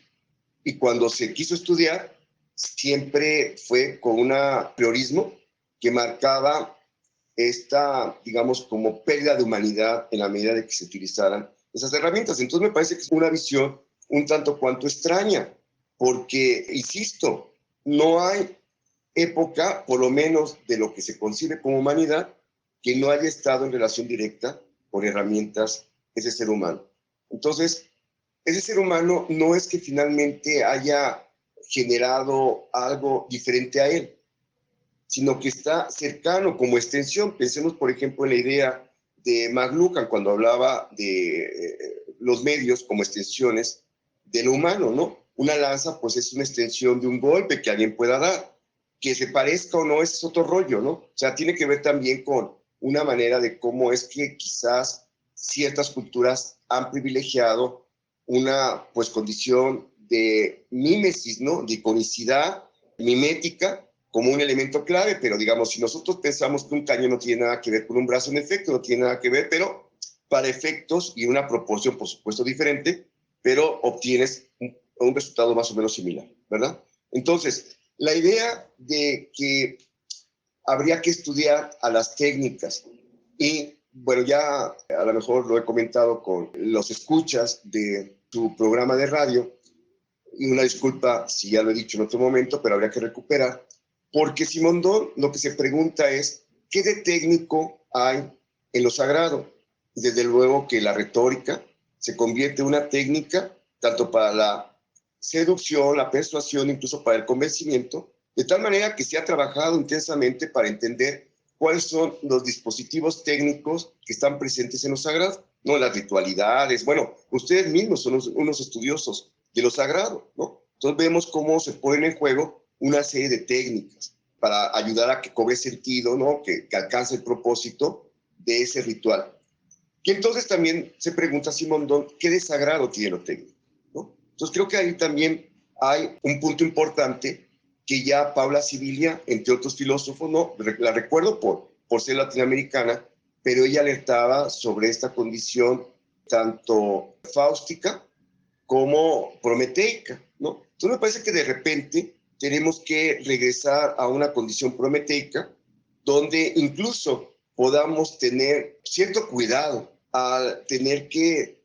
y cuando se quiso estudiar, siempre fue con un priorismo que marcaba esta, digamos, como pérdida de humanidad en la medida de que se utilizaran esas herramientas. Entonces me parece que es una visión un tanto cuanto extraña, porque, insisto, no hay época, por lo menos de lo que se concibe como humanidad, que no haya estado en relación directa con herramientas ese ser humano. Entonces, ese ser humano no es que finalmente haya generado algo diferente a él, sino que está cercano como extensión. Pensemos, por ejemplo, en la idea de McLuhan cuando hablaba de los medios como extensiones de lo humano, ¿no? Una lanza, pues, es una extensión de un golpe que alguien pueda dar. Que se parezca o no, ese es otro rollo, ¿no? O sea, tiene que ver también con una manera de cómo es que quizás ciertas culturas han privilegiado una, pues, condición de mímesis, ¿no? De iconicidad mimética como un elemento clave, pero digamos, si nosotros pensamos que un cañón no tiene nada que ver con un brazo, en efecto, no tiene nada que ver, pero para efectos y una proporción, por supuesto, diferente, pero obtienes un resultado más o menos similar, ¿verdad? Entonces, la idea de que habría que estudiar a las técnicas y, bueno, ya a lo mejor lo he comentado con los escuchas de tu programa de radio, y una disculpa si ya lo he dicho en otro momento, pero habría que recuperar, porque Simondon lo que se pregunta es, ¿qué de técnico hay en lo sagrado? Desde luego que la retórica se convierte en una técnica tanto para la seducción, la persuasión, incluso para el convencimiento, de tal manera que se ha trabajado intensamente para entender cuáles son los dispositivos técnicos que están presentes en lo sagrado, ¿no? Las ritualidades, bueno, ustedes mismos son unos estudiosos de lo sagrado, ¿no? Entonces vemos cómo se ponen en juego una serie de técnicas para ayudar a que cobre sentido, ¿no? Que alcance el propósito de ese ritual. Y entonces también se pregunta Simondon, ¿qué de sagrado tiene lo técnico? ¿No? Entonces creo que ahí también hay un punto importante que ya Paula Sibilia, entre otros filósofos, ¿no? La recuerdo por ser latinoamericana, pero ella alertaba sobre esta condición tanto fáustica como prometeica, ¿no? Entonces me parece que de repente tenemos que regresar a una condición prometeica donde incluso podamos tener cierto cuidado al tener que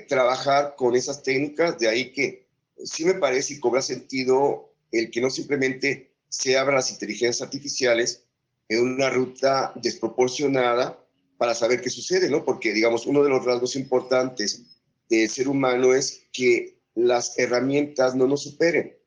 trabajar con esas técnicas, de ahí que sí me parece y cobra sentido el que no simplemente se abran las inteligencias artificiales en una ruta desproporcionada para saber qué sucede, ¿no? Porque, digamos, uno de los rasgos importantes del ser humano es que las herramientas no nos superen,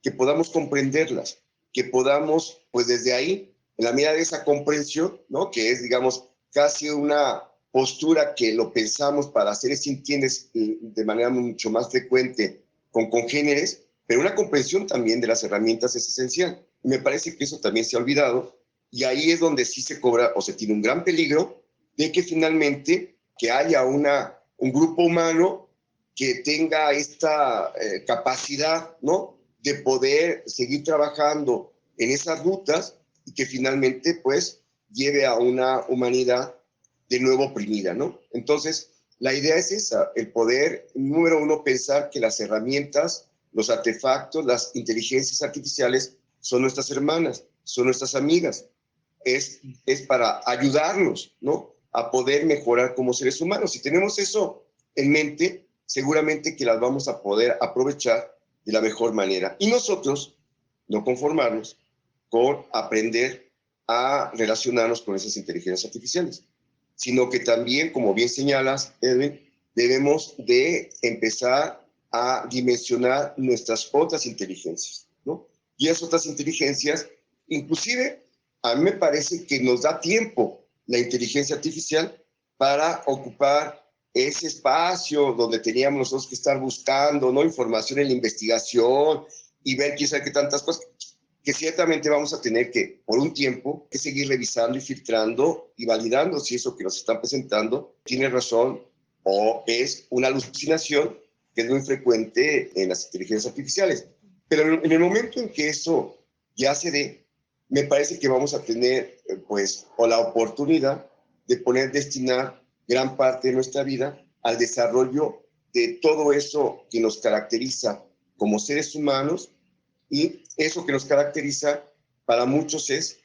que podamos comprenderlas, que podamos, pues desde ahí, en la medida de esa comprensión, ¿no? Que es, digamos, casi una postura que lo pensamos para seres sintientes de manera mucho más frecuente con congéneres, pero una comprensión también de las herramientas es esencial. Y me parece que eso también se ha olvidado, y ahí es donde sí se cobra o se tiene un gran peligro de que finalmente que haya un grupo humano que tenga esta capacidad, ¿no? De poder seguir trabajando en esas rutas y que finalmente pues lleve a una humanidad de nuevo oprimida, ¿no? Entonces, la idea es esa, el poder, número uno, pensar que las herramientas, los artefactos, las inteligencias artificiales son nuestras hermanas, son nuestras amigas. Es para ayudarnos, ¿no? A poder mejorar como seres humanos. Si tenemos eso en mente, seguramente que las vamos a poder aprovechar de la mejor manera. Y nosotros no conformarnos con aprender a relacionarnos con esas inteligencias artificiales, sino que también, como bien señalas, Edwin, debemos de empezar a dimensionar nuestras otras inteligencias, ¿no? Y esas otras inteligencias, inclusive, a mí me parece que nos da tiempo la inteligencia artificial para ocupar ese espacio donde teníamos nosotros que estar buscando, ¿no?, información en la investigación y ver quién sabe qué tantas cosas, que ciertamente vamos a tener que, por un tiempo, que seguir revisando y filtrando y validando si eso que nos están presentando tiene razón o es una alucinación que es muy frecuente en las inteligencias artificiales. Pero en el momento en que eso ya se dé, me parece que vamos a tener, pues, o la oportunidad de destinar gran parte de nuestra vida al desarrollo de todo eso que nos caracteriza como seres humanos, y eso que nos caracteriza para muchos es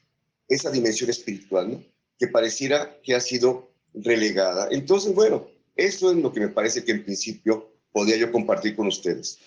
esa dimensión espiritual, ¿no?, que pareciera que ha sido relegada. Entonces, bueno, eso es lo que me parece que en principio podría yo compartir con ustedes.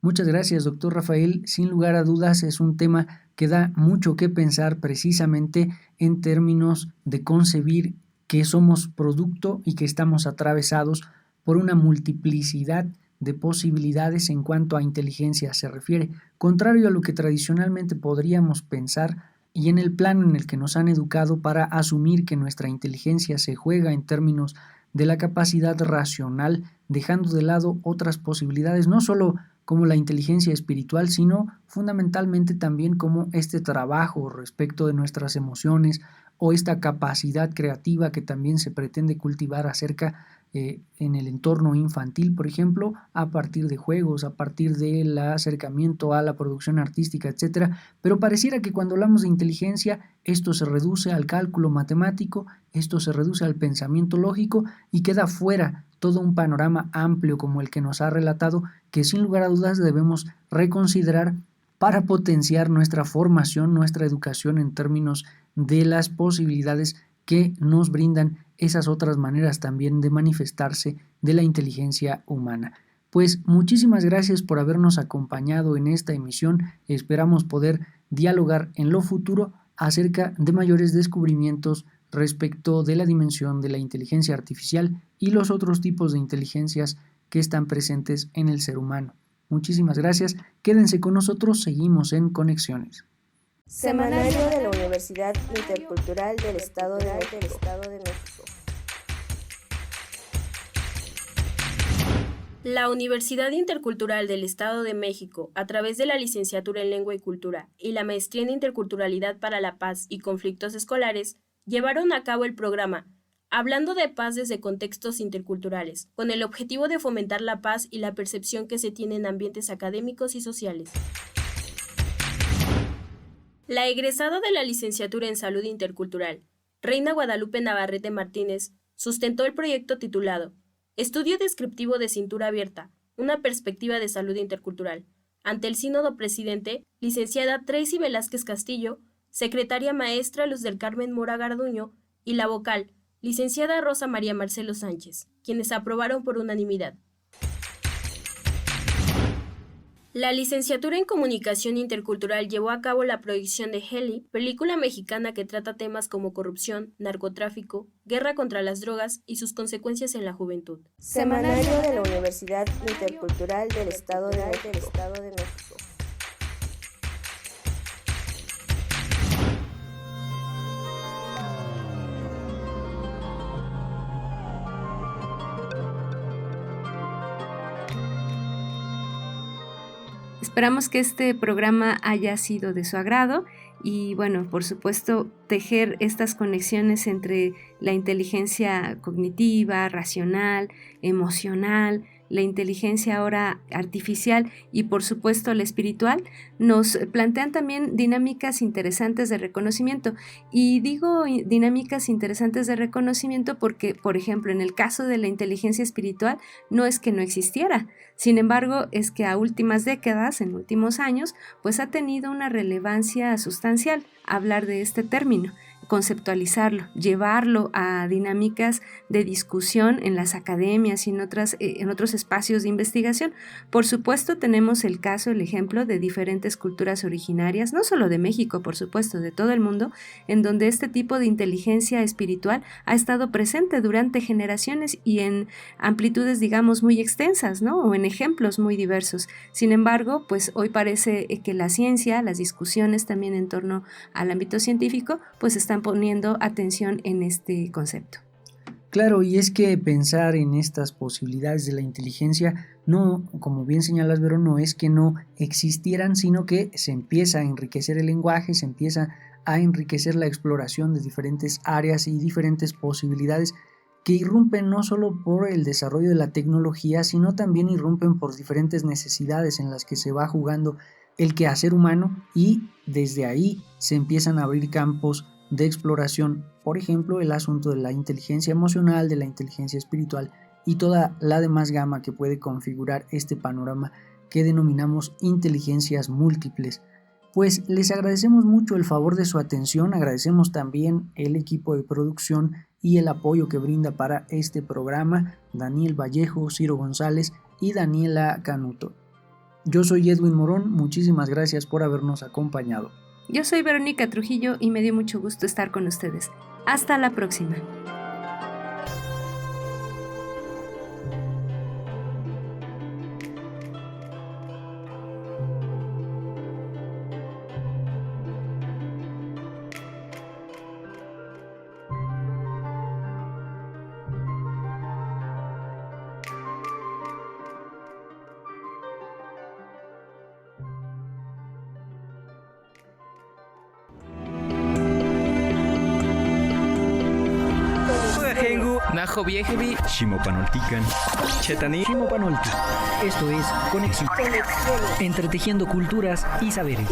Muchas gracias, doctor Rafael. Sin lugar a dudas es un tema que da mucho que pensar precisamente en términos de concebir que somos producto y que estamos atravesados por una multiplicidad de posibilidades en cuanto a inteligencia se refiere, contrario a lo que tradicionalmente podríamos pensar y en el plano en el que nos han educado para asumir que nuestra inteligencia se juega en términos de la capacidad racional, dejando de lado otras posibilidades, no solo como la inteligencia espiritual, sino fundamentalmente también como este trabajo respecto de nuestras emociones o esta capacidad creativa que también se pretende cultivar acerca en el entorno infantil, por ejemplo, a partir de juegos, a partir del acercamiento a la producción artística, etc. Pero pareciera que cuando hablamos de inteligencia, esto se reduce al cálculo matemático, esto se reduce al pensamiento lógico y queda fuera todo un panorama amplio como el que nos ha relatado, que sin lugar a dudas debemos reconsiderar para potenciar nuestra formación, nuestra educación en términos de las posibilidades que nos brindan esas otras maneras también de manifestarse de la inteligencia humana. Pues muchísimas gracias por habernos acompañado en esta emisión. Esperamos poder dialogar en lo futuro acerca de mayores descubrimientos respecto de la dimensión de la inteligencia artificial y los otros tipos de inteligencias que están presentes en el ser humano. Muchísimas gracias. Quédense con nosotros, seguimos en Conexiones. Semanario de la Universidad Intercultural del Estado de México. La Universidad Intercultural del Estado de México, a través de la Licenciatura en Lengua y Cultura y la Maestría en Interculturalidad para la Paz y Conflictos Escolares, llevaron a cabo el programa Hablando de Paz desde Contextos Interculturales, con el objetivo de fomentar la paz y la percepción que se tiene en ambientes académicos y sociales. La egresada de la Licenciatura en Salud Intercultural, Reina Guadalupe Navarrete Martínez, sustentó el proyecto titulado Estudio descriptivo de cintura abierta, una perspectiva de salud intercultural, ante el Sínodo Presidente, licenciada Tracy Velázquez Castillo, secretaria maestra Luz del Carmen Mora Garduño y la vocal, licenciada Rosa María Marcelo Sánchez, quienes aprobaron por unanimidad. La licenciatura en Comunicación Intercultural llevó a cabo la proyección de Heli, película mexicana que trata temas como corrupción, narcotráfico, guerra contra las drogas y sus consecuencias en la juventud. Semanario de la Universidad Intercultural del Estado de México. Esperamos que este programa haya sido de su agrado y, bueno, por supuesto, tejer estas conexiones entre la inteligencia cognitiva, racional, emocional, la inteligencia ahora artificial y, por supuesto, la espiritual, nos plantean también dinámicas interesantes de reconocimiento. Y digo dinámicas interesantes de reconocimiento porque, por ejemplo, en el caso de la inteligencia espiritual, no es que no existiera. Sin embargo, es que a últimas décadas, en últimos años, pues ha tenido una relevancia sustancial hablar de este término. conceptualizarlo, llevarlo a dinámicas de discusión en las academias y en otros espacios de investigación. Por supuesto, tenemos el ejemplo de diferentes culturas originarias, no solo de México, por supuesto, de todo el mundo, en donde este tipo de inteligencia espiritual ha estado presente durante generaciones y en amplitudes, digamos, muy extensas, ¿no? O en ejemplos muy diversos. Sin embargo, pues hoy parece que la ciencia, las discusiones también en torno al ámbito científico, pues están poniendo atención en este concepto. Claro, y es que pensar en estas posibilidades de la inteligencia no, como bien señalas, Vero, no es que no existieran, sino que se empieza a enriquecer el lenguaje, se empieza a enriquecer la exploración de diferentes áreas y diferentes posibilidades que irrumpen no solo por el desarrollo de la tecnología, sino también irrumpen por diferentes necesidades en las que se va jugando el quehacer humano, y desde ahí se empiezan a abrir campos de exploración, por ejemplo, el asunto de la inteligencia emocional, de la inteligencia espiritual y toda la demás gama que puede configurar este panorama que denominamos inteligencias múltiples. Pues les agradecemos mucho el favor de su atención, agradecemos también el equipo de producción y el apoyo que brinda para este programa, Daniel Vallejo, Ciro González y Daniela Canuto. Yo soy Edwin Morón, muchísimas gracias por habernos acompañado. Yo soy Verónica Trujillo y me dio mucho gusto estar con ustedes. Hasta la próxima. Najo Viejevi, Ximopanoltican, Chetani, Ximopanolti. Esto es Conexión. Entretejiendo culturas y saberes.